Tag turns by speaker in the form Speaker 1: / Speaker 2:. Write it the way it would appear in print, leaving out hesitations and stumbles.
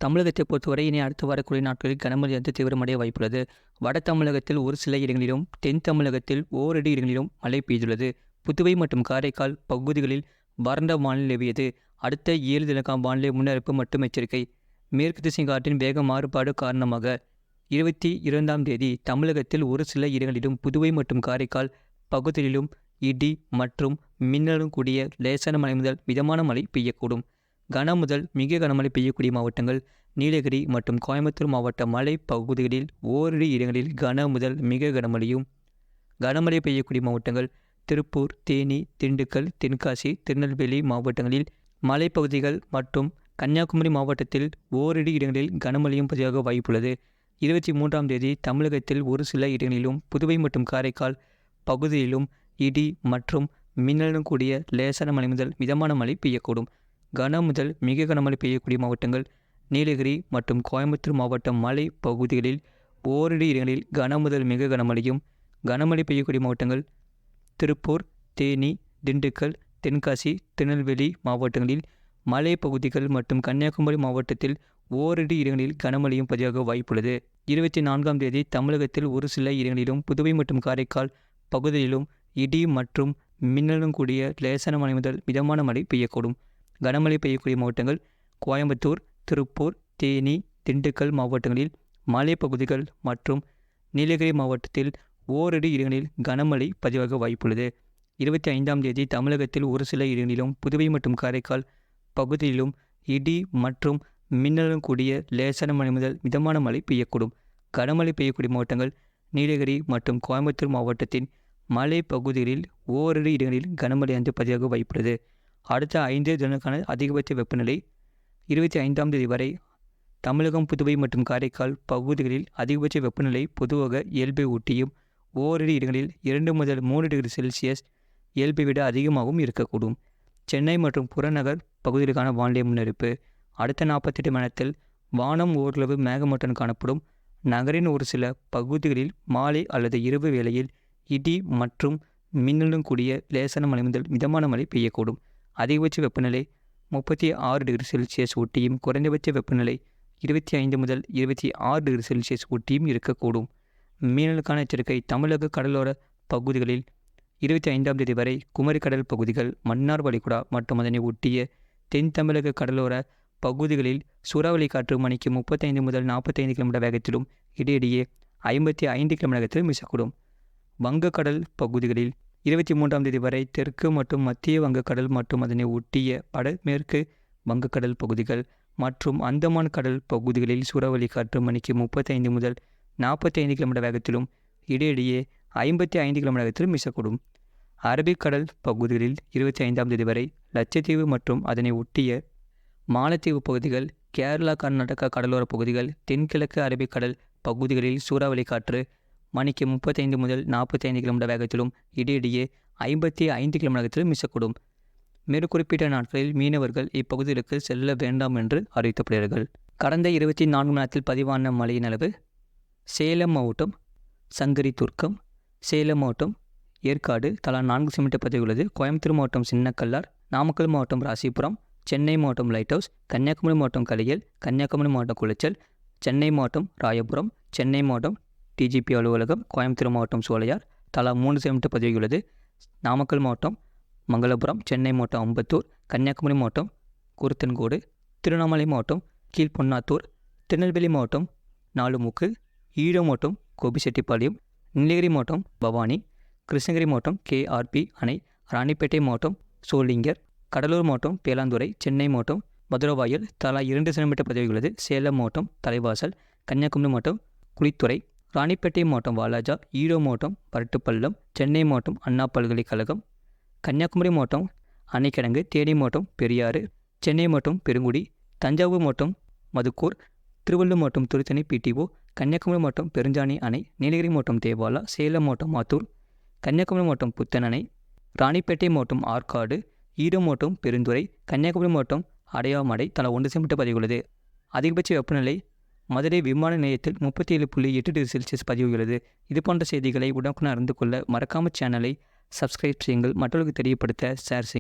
Speaker 1: தமிழகத்தை பொறுத்தவரை இனி அடுத்து வரக்கூடிய நாட்களில் கனமழை தீவிரமடைய வாய்ப்புள்ளது. வட தமிழகத்தில் ஒரு சில இடங்களிலும், தென் தமிழகத்தில் ஓரிரு இடங்களிலும் மழை பெய்துள்ளது. புதுவை மற்றும் காரைக்கால் பகுதிகளில் வறண்ட வானிலை நிலவியது. அடுத்த 7 தினக்கான வானிலை முன்னறிவிப்பு மற்றும் எச்சரிக்கை. மேற்கு திசை காற்றின் வேக மாறுபாடு காரணமாக 22ஆம் தேதி தமிழகத்தில் ஒரு சில இடங்களிலும், புதுவை மற்றும் காரைக்கால் பகுதிகளிலும் இடி மற்றும் மின்னலுடன் கூடிய லேசான மழை முதல் மிதமான மழை பெய்யக்கூடும். கன முதல் மிக கனமழை பெய்யக்கூடிய மாவட்டங்கள் நீலகிரி மற்றும் கோயம்புத்தூர் மாவட்ட மலை பகுதிகளில் ஓரிரு இடங்களில் கன முதல் மிக கனமழையும், கனமழை பெய்யக்கூடிய மாவட்டங்கள் திருப்பூர், தேனி, திண்டுக்கல், தென்காசி, திருநெல்வேலி மாவட்டங்களில் மலைப்பகுதிகள் மற்றும் கன்னியாகுமரி மாவட்டத்தில் ஓரிரு இடங்களில் கனமழையும் பதிவாக வாய்ப்புள்ளது. 23ஆம் தேதி தமிழகத்தில் ஒரு சில இடங்களிலும், புதுவை மற்றும் காரைக்கால் பகுதியிலும் இடி மற்றும் மின்னலுடன் கூடிய லேசான மழை முதல் மிதமான மழை பெய்யக்கூடும். கன முதல் மிக கனமழை பெய்யக்கூடிய மாவட்டங்கள் நீலகிரி மற்றும் கோயம்புத்தூர் மாவட்ட மலை பகுதிகளில் ஓரிரு இடங்களில் கன முதல் மிக கனமழையும், கனமழை பெய்யக்கூடிய மாவட்டங்கள் திருப்பூர், தேனி, திண்டுக்கல், தென்காசி, திருநெல்வேலி மாவட்டங்களில் மலை பகுதிகள் மற்றும் கன்னியாகுமரி மாவட்டத்தில் ஓரிரு இடங்களில் கனமழையும் பதிவாக வாய்ப்புள்ளது. 24ஆம் தேதி தமிழகத்தில் ஒரு சில இடங்களிலும், புதுவை மற்றும் காரைக்கால் பகுதிகளிலும் இடி மற்றும் மின்னலுடன் கூடிய லேசான மழை முதல் மிதமான மழை பெய்யக்கூடும். கனமழை பெய்யக்கூடிய மாவட்டங்கள் கோயம்புத்தூர், திருப்பூர், தேனி, திண்டுக்கல் மாவட்டங்களில் மலை பகுதிகள் மற்றும் நீலகிரி மாவட்டத்தில் ஓரிரு இடங்களில் கனமழை பதிவாக வாய்ப்புள்ளது. 25ஆம் தேதி தமிழகத்தில் ஒரு சில இடங்களிலும், புதுவை மற்றும் காரைக்கால் பகுதியிலும் இடி மற்றும் மின்னலுடன் கூடிய லேசான மழை முதல் மிதமான மழை பெய்யக்கூடும். கனமழை பெய்யக்கூடிய மாவட்டங்கள் நீலகிரி மற்றும் கோயம்புத்தூர் மாவட்டத்தின் மலை பகுதிகளில் ஓரிரு இடங்களில் கனமழை பதிவாக வாய்ப்புள்ளது. அடுத்த 5 தினங்களுக்கான அதிகபட்ச வெப்பநிலை 25ஆம் தேதி வரை தமிழகம், புதுவை மற்றும் காரைக்கால் பகுதிகளில் அதிகபட்ச வெப்பநிலை பொதுவாக இயல்பை ஒட்டியும், ஓரிரு இடங்களில் 2 முதல் 3 டிகிரி செல்சியஸ் இயல்பை விட அதிகமாகவும் இருக்கக்கூடும். சென்னை மற்றும் புறநகர் பகுதிகளுக்கான வானிலை முன்னறிவிப்பு. அடுத்த 48 மணி நேரத்தில் வானம் ஓரளவு மேகமூட்டத்துடன் காணப்படும். நகரின் ஒரு சில பகுதிகளில் மாலை அல்லது இரவு வேளையில் இடி மற்றும் மின்னலுடன் கூடிய லேசான மழை முதல் மிதமான மழை பெய்யக்கூடும். அதிகபட்ச வெப்பநிலை 36 டிகிரி செல்சியஸ் ஒட்டியும், குறைந்தபட்ச வெப்பநிலை 25 முதல் 26 டிகிரி செல்சியஸ் ஒட்டியும் இருக்கக்கூடும். மீனலுக்கான எச்சரிக்கை. தமிழக கடலோர பகுதிகளில் 25ஆம் தேதி வரை குமரி கடல் பகுதிகள், மன்னார் வளைகுடா மற்றும் அதனை ஒட்டிய தென் தமிழக கடலோர பகுதிகளில் சூறாவளி காற்று மணிக்கு 35 முதல் 45 கிலோமீட்டர் வேகத்திலும், இடையிடையே 55 கிலோமீட்டர் வேகத்திலும் வீசக்கூடும். வங்கக்கடல் பகுதிகளில் 23ஆம் தேதி வரை தெற்கு மற்றும் மத்திய வங்கக்கடல் மற்றும் அதனை ஒட்டிய வடமேற்கு வங்கக்கடல் பகுதிகள் மற்றும் அந்தமான் கடல் பகுதிகளில் சூறாவளி காற்று மணிக்கு 35 முதல் 45 கிலோமீட்டர் வேகத்திலும், இடையிடையே 55 கிலோமீட்டர் வேகத்திலும் வீசக்கூடும். அரபிக்கடல் பகுதிகளில் 25ஆம் தேதி வரை லட்சத்தீவு மற்றும் அதனை ஒட்டிய மாலத்தீவு பகுதிகள், கேரளா, கர்நாடகா கடலோர பகுதிகள், தென்கிழக்கு அரபிக்கடல் பகுதிகளில் சூறாவளி காற்று மணிக்கு 35 முதல் 45 கிலோமீட்டர் வேகத்திலும், இடையிடையே 55 கிலோமீட்டர் வேகத்திலும் வீசக்கூடும். மேற்குறிப்பிட்ட நாட்களில் மீனவர்கள் இப்பகுதிகளுக்கு செல்ல வேண்டாம் என்று அறிவிக்கப்படுகிறார்கள். கடந்த 24 மணி நேரத்தில் பதிவான மழையின் அளவு: சேலம் மாவட்டம் சங்கரி துர்க்கம், சேலம் மாவட்டம் ஏற்காடு தலா 4 சென்டிமீட்டர் பதிவுள்ளது. கோயம்புத்தூர் மாவட்டம் சின்னக்கல்லார், நாமக்கல் மாவட்டம் ராசிபுரம், சென்னை மாவட்டம் லைட் ஹவுஸ், கன்னியாகுமரி மாவட்டம் கலியல், கன்னியாகுமரி மாவட்டம் குளச்சல், சென்னை மாவட்டம் ராயபுரம், சென்னை மாவட்டம் டிஜிபி அலுவலகம், கோயம்புத்தூர் மாவட்டம் சோலையார் தலா 3 சென்டிமீட்டர் பதிவுள்ளது. நாமக்கல் மாவட்டம் மங்களபுரம், சென்னை மாவட்டம் அம்பத்தூர், கன்னியாகுமரி மாவட்டம் குருத்தன்கோடு, திருவண்ணாமலை மாவட்டம் கீழ்பொன்னாத்தூர், திருநெல்வேலி மாவட்டம் நாலுமுக்கு, ஈரோடு மாவட்டம் கோபிச்செட்டிப்பாளையம், நீலகிரி மாவட்டம் பவானி, கிருஷ்ணகிரி மாவட்டம் கேஆர்பி அணை, ராணிப்பேட்டை மாவட்டம் சோளிங்கர், கடலூர் மாவட்டம் பேலாந்துறை, சென்னை மாவட்டம் மதுரவாயல் தலா 2 சென்டிமீட்டர் பதிவுள்ளது. சேலம் மாவட்டம் தலைவாசல், கன்னியாகுமரி மாவட்டம் குளித்துறை, ராணிப்பேட்டை மாவட்டம் வாலாஜா, ஈரோடு மாவட்டம் பரட்டுப்பள்ளம், சென்னை மாவட்டம் அண்ணா பல்கலைக்கழகம், கன்னியாகுமரி மாவட்டம் அணைக்கிடங்கு, தேனி மாவட்டம் பெரியாறு, சென்னை மாவட்டம் பெருங்குடி, தஞ்சாவூர் மாவட்டம் மதுக்கூர், திருவள்ளூர் மாவட்டம் திருத்தணி பிடிஓ, கன்னியாகுமரி மாவட்டம் பெருஞ்சாணி அணை, நீலகிரி மாவட்டம் தேவாலா, சேலம் மாவட்டம் மாத்தூர், கன்னியாகுமரி மாவட்டம் புத்தன் அணை, ராணிப்பேட்டை மாவட்டம் ஆற்காடு, ஈரோடு மாவட்டம் பெருந்துறை, கன்னியாகுமரி மாவட்டம் அடையாமடை தலா 1 சென்டிமீட்டர் பதிவுள்ளது. அதிகபட்ச வெப்பநிலை மதுரை விமான நிலையத்தில் 37.8 டிகிரி செல்சியஸ் பதிவுகிறது. இதுபோன்ற செய்திகளை உடனுக்குடன் அறிந்து கொள்ள மறக்காமல் சேனலை சப்ஸ்கிரைப் செய்யுங்கள். மற்றவர்களுக்கு தெரியப்படுத்த ஷேர் செய்யுங்கள்.